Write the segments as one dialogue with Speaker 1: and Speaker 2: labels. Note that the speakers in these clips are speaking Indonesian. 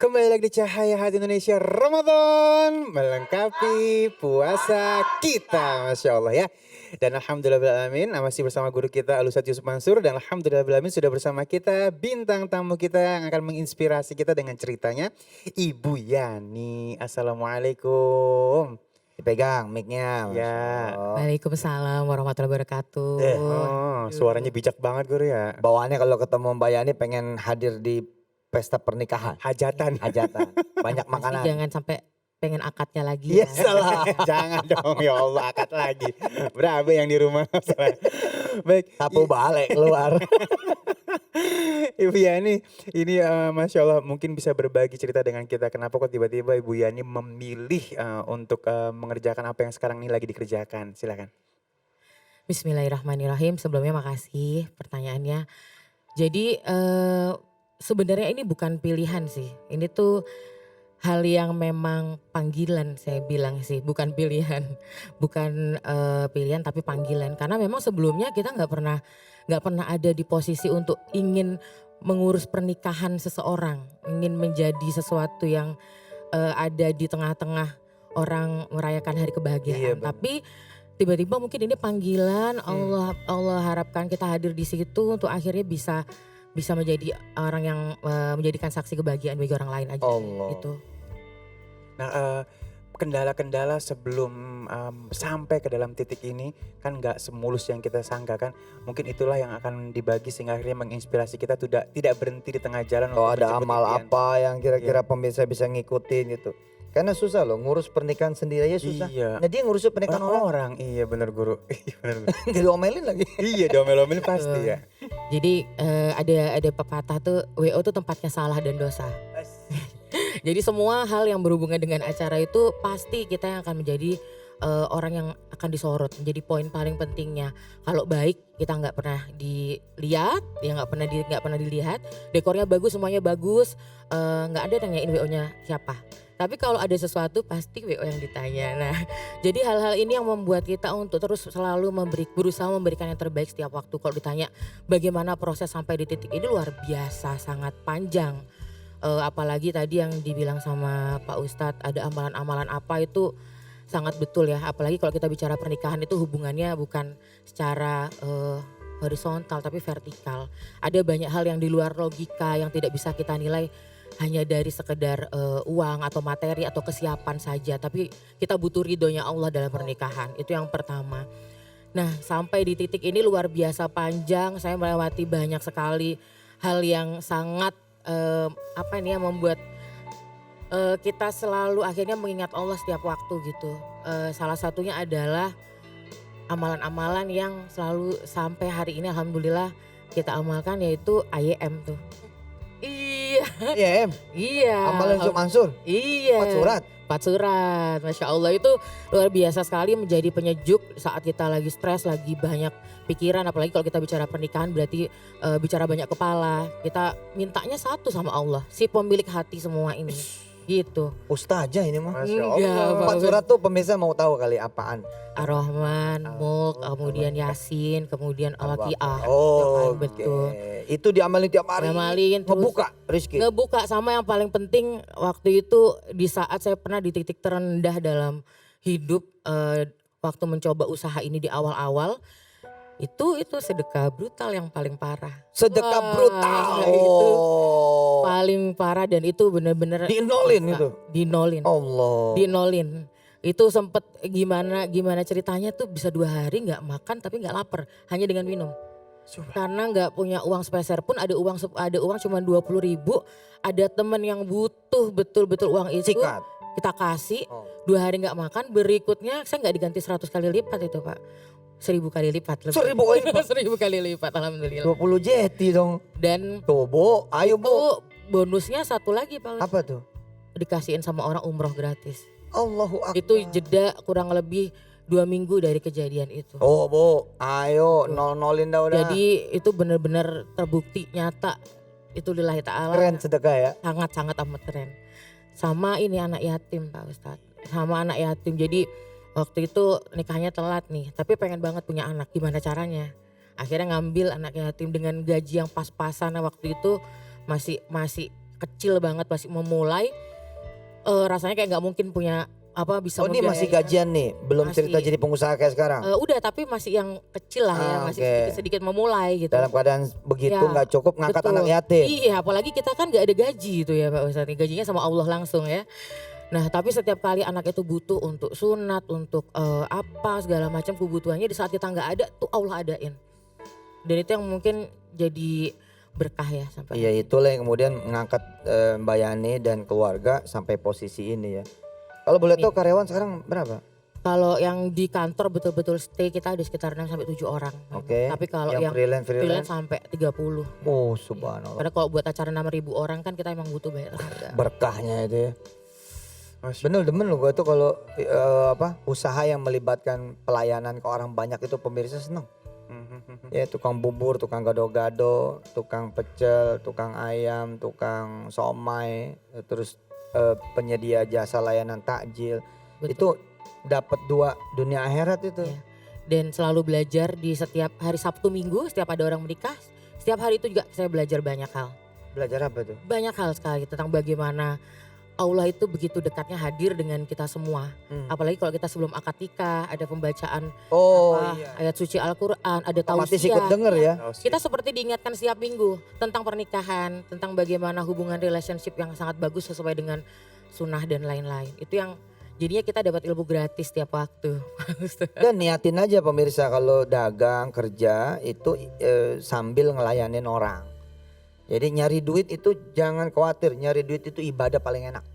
Speaker 1: Kembali lagi di Cahaya Hati Indonesia Ramadan melengkapi puasa kita, Masya Allah ya. Dan Alhamdulillahirrahmanirrahim masih bersama guru kita Al-Ustadz Yusuf Mansur. Dan Alhamdulillahirrahmanirrahim sudah bersama kita bintang tamu kita yang akan menginspirasi kita dengan ceritanya, Ibu Yani. Assalamualaikum.
Speaker 2: Dipegang mic-nya.
Speaker 1: Ya.
Speaker 3: Waalaikumsalam warahmatullahi wabarakatuh.
Speaker 1: Suaranya bijak banget guru ya.
Speaker 2: Bawaannya kalau ketemu Mbak Yani pengen hadir di pesta pernikahan.
Speaker 1: Hajatan.
Speaker 2: Hajatan. Banyak
Speaker 3: Pasti
Speaker 2: makanan.
Speaker 3: jangan sampai pengen akadnya lagi
Speaker 2: Iya
Speaker 3: ya.
Speaker 2: salah.
Speaker 1: Jangan dong ya Allah, akad lagi. Berapa yang di rumah? Baik.
Speaker 2: Sapu balik keluar.
Speaker 1: Ibu Yani, ini Masya Allah mungkin bisa berbagi cerita dengan kita. Kenapa kok tiba-tiba Ibu Yani memilih untuk mengerjakan apa yang sekarang ini lagi dikerjakan? Silakan.
Speaker 3: Bismillahirrahmanirrahim. Sebelumnya makasih pertanyaannya. Jadi sebenarnya ini bukan pilihan sih. Ini tuh hal yang memang panggilan saya bilang sih. Bukan pilihan. Bukan pilihan tapi panggilan. Karena memang sebelumnya kita nggak pernah ada di posisi untuk ingin mengurus pernikahan seseorang. Ingin menjadi sesuatu yang ada di tengah-tengah orang merayakan hari kebahagiaan.
Speaker 1: Iya, benar.
Speaker 3: Tapi tiba-tiba mungkin ini panggilan Allah harapkan kita hadir di situ untuk akhirnya bisa menjadi orang yang menjadikan saksi kebahagiaan bagi orang lain aja.
Speaker 2: Allah.
Speaker 3: Gitu.
Speaker 1: Nah, kendala-kendala sebelum sampai ke dalam titik ini kan nggak semulus yang kita sangka kan. Mungkin itulah yang akan dibagi sehingga akhirnya menginspirasi kita tidak berhenti di tengah jalan.
Speaker 2: Kalau
Speaker 1: untuk
Speaker 2: ada
Speaker 1: menjemput
Speaker 2: amal
Speaker 1: impian.
Speaker 2: apa yang kira-kira pemirsa bisa ngikutin gitu. Karena susah loh ngurus pernikahan sendiri aja susah.
Speaker 1: Iya.
Speaker 2: Nah dia ngurusin pernikahan orang.
Speaker 1: Iya benar guru. Iya benar.
Speaker 2: Gak diomelin lagi.
Speaker 1: Iya diomel-omelin pasti ya.
Speaker 3: Jadi ada pepatah tuh WO tuh tempatnya salah dan dosa. Jadi semua hal yang berhubungan dengan acara itu pasti kita yang akan menjadi orang yang akan disorot. Menjadi poin paling pentingnya. Kalau baik kita nggak pernah dilihat, ya nggak pernah dilihat. Dekornya bagus, semuanya bagus. Nggak ada nanyain WO-nya siapa. Tapi kalau ada sesuatu pasti WO yang ditanya. Nah, jadi hal-hal ini yang membuat kita untuk terus selalu berusaha memberikan yang terbaik setiap waktu. Kalau ditanya bagaimana proses sampai di titik ini luar biasa, sangat panjang. Apalagi tadi yang dibilang sama Pak Ustadz ada amalan-amalan apa itu sangat betul ya. Apalagi kalau kita bicara pernikahan itu hubungannya bukan secara horizontal tapi vertikal. Ada banyak hal yang di luar logika yang tidak bisa kita nilai hanya dari sekedar uang atau materi atau kesiapan saja. Tapi kita butuh ridhonya Allah dalam pernikahan. Itu yang pertama. Nah sampai di titik ini luar biasa panjang. Saya melewati banyak sekali hal yang sangat membuat kita selalu akhirnya mengingat Allah setiap waktu gitu. Salah satunya adalah amalan-amalan yang selalu sampai hari ini alhamdulillah kita amalkan yaitu IEM tuh. Iya.
Speaker 2: Iya em.
Speaker 3: Iya.
Speaker 2: Amalan Yusuf Mansur.
Speaker 3: Iya.
Speaker 2: 4 surat.
Speaker 3: 4 surat. Masya Allah itu luar biasa sekali menjadi penyejuk saat kita lagi stres, lagi banyak pikiran. Apalagi kalau kita bicara pernikahan berarti bicara banyak kepala. Kita mintanya satu sama Allah. Si pemilik hati semua ini. Gitu.
Speaker 2: Ustazah ini mah.
Speaker 1: Masya
Speaker 3: Enggak,
Speaker 1: Allah.
Speaker 2: 4 surat tuh pemirsa mau tahu kali apaan.
Speaker 3: Ar-Rahman, Mulk, kemudian Yasin, kemudian Al-Waqiah.
Speaker 2: Oh
Speaker 3: Betul.
Speaker 2: oke. Itu diamalin tiap hari.
Speaker 3: Ngamalin terus.
Speaker 2: Ngebuka rezeki.
Speaker 3: Ngebuka sama yang paling penting waktu itu di saat saya pernah di titik terendah dalam hidup waktu mencoba usaha ini di awal-awal itu sedekah brutal yang paling parah.
Speaker 2: Sedekah
Speaker 3: Wah,
Speaker 2: brutal.
Speaker 3: itu
Speaker 2: Oh.
Speaker 3: paling parah dan itu benar-benar
Speaker 2: Dinolin itu.
Speaker 3: Dinolin.
Speaker 2: Allah.
Speaker 3: Dinolin. Itu sempet gimana ceritanya tuh bisa 2 hari nggak makan tapi nggak lapar hanya dengan minum. Karena nggak punya uang sepeser pun ada uang cuma 20.000. Ada teman yang butuh betul-betul uang itu.
Speaker 2: Sikat.
Speaker 3: Kita kasih
Speaker 2: Oh.
Speaker 3: 2 hari nggak makan, berikutnya saya nggak diganti 100 kali lipat itu Pak. 1000 kali lipat.
Speaker 2: 1000 kali lipat.
Speaker 3: 1000 kali lipat alhamdulillah.
Speaker 2: 20 jeti dong.
Speaker 3: Dan
Speaker 2: Tuh Bu, ayo Bu.
Speaker 3: itu bonusnya satu lagi Pak.
Speaker 2: Apa tuh?
Speaker 3: Dikasihin sama orang umroh gratis.
Speaker 2: Allahu Akbar.
Speaker 3: Itu jeda kurang lebih 2 minggu dari kejadian itu.
Speaker 2: Oh Bu, ayo nol-nolin dah udah.
Speaker 3: Jadi itu benar-benar terbukti nyata. Itu lillahi ta'ala.
Speaker 2: Keren sedekah ya.
Speaker 3: Sangat-sangat amat keren. Sama ini anak yatim Pak Ustadz. Sama anak yatim. Jadi waktu itu nikahnya telat nih. Tapi pengen banget punya anak. Gimana caranya? Akhirnya ngambil anak yatim dengan gaji yang pas-pasan. Nah, waktu itu masih kecil banget masih memulai, rasanya kayak nggak mungkin punya bisa
Speaker 2: Oh ini masih
Speaker 3: membiayai.
Speaker 2: gajian nih, belum cerita
Speaker 3: Masih.
Speaker 2: jadi pengusaha kayak sekarang.
Speaker 3: Udah tapi masih yang kecil lah ya, masih
Speaker 2: Oke.
Speaker 3: sedikit-sedikit memulai gitu.
Speaker 2: Dalam keadaan begitu
Speaker 3: Ya,
Speaker 2: nggak cukup ngangkat
Speaker 3: betul.
Speaker 2: anak yatim.
Speaker 3: Iya, apalagi kita kan nggak ada gaji itu ya Pak Ustadz, gajinya sama Allah langsung ya. Nah tapi setiap kali anak itu butuh untuk sunat, untuk apa segala macam kebutuhannya di saat kita nggak ada tuh Allah adain. Dan itu yang mungkin jadi berkah ya sampai.
Speaker 2: Iya itulah yang kemudian mengangkat Mbak Yani dan keluarga sampai posisi ini ya. Kalau boleh tahu karyawan sekarang berapa?
Speaker 3: Kalau yang di kantor betul-betul stay kita ada sekitar 6 sampai 7 orang.
Speaker 2: Oke.
Speaker 3: Tapi kalau
Speaker 2: yang
Speaker 3: yang
Speaker 2: freelance
Speaker 3: freelance sampai 30.
Speaker 2: Oh subhanallah.
Speaker 3: Karena kalau buat acara 6.000 orang kan kita emang butuh banyak tenaga.
Speaker 2: Berkahnya itu ya.
Speaker 1: Masya
Speaker 2: Bener demen loh gue tuh kalau usaha yang melibatkan pelayanan ke orang banyak itu pemirsa seneng. Ya tukang bubur, tukang gado-gado, tukang pecel, tukang ayam, tukang somai, terus penyedia jasa layanan takjil.
Speaker 3: Betul.
Speaker 2: Itu dapat 2 dunia akhirat itu.
Speaker 3: Iya. Dan selalu belajar di setiap hari Sabtu Minggu, setiap ada orang menikah, setiap hari itu juga saya belajar banyak hal.
Speaker 2: Belajar apa tuh?
Speaker 3: Banyak hal sekali tentang bagaimana Allah itu begitu dekatnya hadir dengan kita semua. Apalagi kalau kita sebelum akad nikah ada pembacaan
Speaker 2: Oh iya.
Speaker 3: ayat suci Al-Quran, ada
Speaker 2: Otomatis
Speaker 3: tausiah.
Speaker 2: ikut denger ya.
Speaker 3: Kita seperti diingatkan setiap minggu tentang pernikahan, tentang bagaimana hubungan relationship yang sangat bagus sesuai dengan sunnah dan lain-lain. Itu yang jadinya kita dapat ilmu gratis setiap waktu.
Speaker 2: Dan niatin aja pemirsa kalau dagang kerja itu sambil ngelayanin orang. Jadi nyari duit itu jangan khawatir, nyari duit itu ibadah paling enak.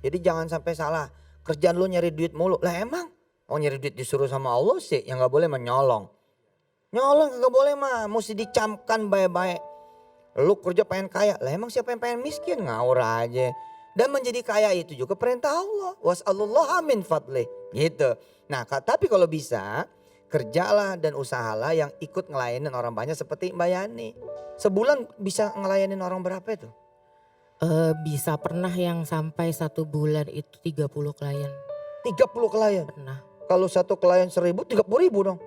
Speaker 2: Jadi jangan sampai salah, kerjaan lu nyari duit mulu. Lah emang, nyari duit disuruh sama Allah sih, yang gak boleh menyolong. Nyolong gak boleh mah, mesti dicamkan baik-baik. Lu kerja pengen kaya, lah emang siapa yang pengen miskin, ngawur aja. Dan menjadi kaya itu juga perintah Allah. Was'alullaha min fadlih, gitu. Nah tapi kalau bisa, kerjalah dan usahalah yang ikut ngelayanin orang banyak seperti Mbak Yani. Sebulan bisa ngelayanin orang berapa itu?
Speaker 3: Bisa pernah yang sampai 1 bulan itu 30 klien.
Speaker 2: 30 klien.
Speaker 3: Pernah.
Speaker 2: Kalau satu klien 1.000, 30.000 dong.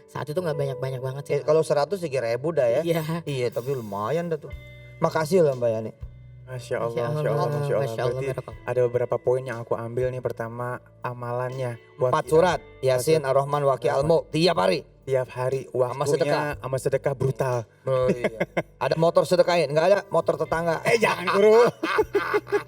Speaker 3: Saat itu gak banyak-banyak banget sih.
Speaker 2: Kalau 100 3.000 dah ya.
Speaker 3: Iya.
Speaker 2: Iya tapi lumayan dah tuh. Makasih lah Mbak Yani.
Speaker 1: Masya Allah, Masya Allah, Masya Allah. Berarti ada beberapa poin yang aku ambil nih. Pertama amalannya.
Speaker 2: 4 surat. Yasin, Ar-Rahman, Waqi, Al-Mulk. Tiap hari.
Speaker 1: Tiap hari
Speaker 2: Sama sedekah.
Speaker 1: waktunya sama sedekah brutal.
Speaker 2: Oh, iya. Ada motor sedekahin? Enggak ada, motor tetangga.
Speaker 1: Jangan guru.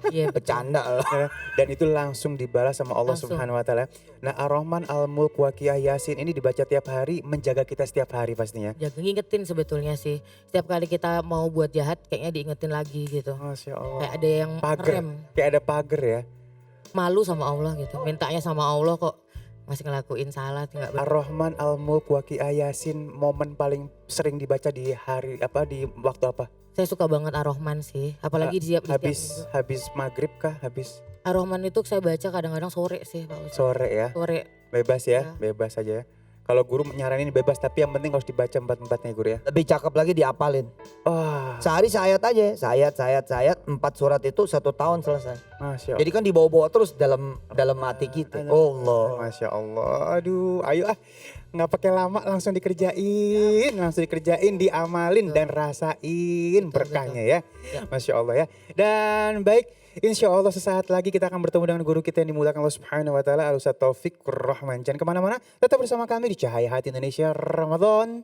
Speaker 3: Iya,
Speaker 2: Bercanda lah.
Speaker 1: Dan itu langsung dibalas sama Allah
Speaker 3: Langsung.
Speaker 1: Subhanahu wa taala. Nah, Ar-Rahman, Al-Mulk, Waqiah, Yasin ini dibaca tiap hari, menjaga kita setiap hari pastinya.
Speaker 3: Jaga ngingetin sebetulnya sih. Setiap kali kita mau buat jahat kayaknya diingetin lagi gitu.
Speaker 1: Masya Allah.
Speaker 3: Kayak ada yang
Speaker 1: Pagar.
Speaker 3: ngerem.
Speaker 1: Kayak ada pagar ya.
Speaker 3: Malu sama Allah gitu. Mintanya sama Allah kok masih ngelakuin salah. Nggak bener.
Speaker 1: Ar-Rahman, Al-Mulk, Waqiah, Yasin, momen paling sering dibaca di hari apa, di waktu apa?
Speaker 3: Saya suka banget Ar-Rahman sih. Apalagi di setiap
Speaker 1: Habis maghrib kah? Habis
Speaker 3: Ar-Rahman itu saya baca kadang-kadang sore sih Pak Ustadz.
Speaker 1: sore ya?
Speaker 3: Sore.
Speaker 1: Bebas ya,
Speaker 3: Ya.
Speaker 1: bebas aja ya. Kalau guru nyaranin bebas, tapi yang penting harus dibaca 4-4-nya guru ya.
Speaker 2: Lebih cakep lagi diapalin.
Speaker 1: Wah,
Speaker 2: Sehari seayat aja. Sayat. 4 surat itu 1 tahun selesai.
Speaker 1: Masya Allah.
Speaker 2: Jadi kan dibawa-bawa terus dalam hati kita. Allah.
Speaker 1: Masya Allah. Aduh, ayo nggak pakai lama, langsung dikerjain, diamalin dan rasain berkahnya ya. Masya Allah ya. Dan baik, insya Allah sesaat lagi kita akan bertemu dengan guru kita yang dimuliakan Allah Subhanahu Wa Taala, Al Ustadz Taufik Rahman. Jangan kemana-mana, tetap bersama kami di Cahaya Hati Indonesia Ramadan